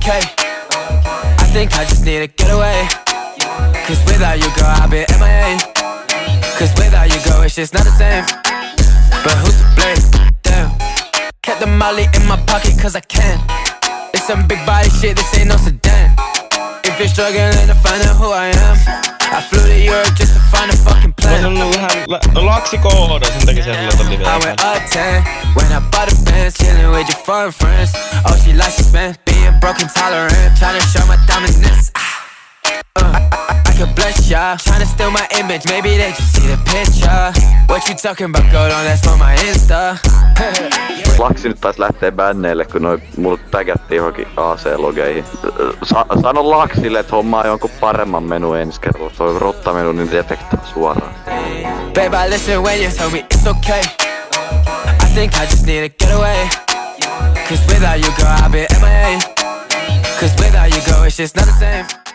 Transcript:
okay. I think I just need to get away. Cause without you, girl, I've been MIA. Cause without you, girl, it's just not the same. But who's to blame? Damn. Kept the molly in my pocket cause I can. It's some big body shit, this ain't no sedan. If you're struggling to find out who I am, I flew to Europe just to find a fucking plan. On ollut vähän laksikooda, sen takia se tulee live. I went up 10 when I bought a Benz, chilling with your foreign friends. Oh, she likes to spend, being broken tolerant, trying to show my dominance. I could bless ya, trying to steal my image, maybe they just see the picture. What you talking about, girl, don't ask for my Insta. Laksi nyt taas lähtee bänneille, kun noi mulle tägättiin johonkin AC-logeihin. Sano Laksille, et hommaa jonkun paremman menu ensi kerralla. Toi rottamenu niin detektaa suoraan. Babe, I listen when you tell me it's okay. I think I just need to get away. Cause without you, girl, I've been MIA. Cause without you, girl, it's just not the same.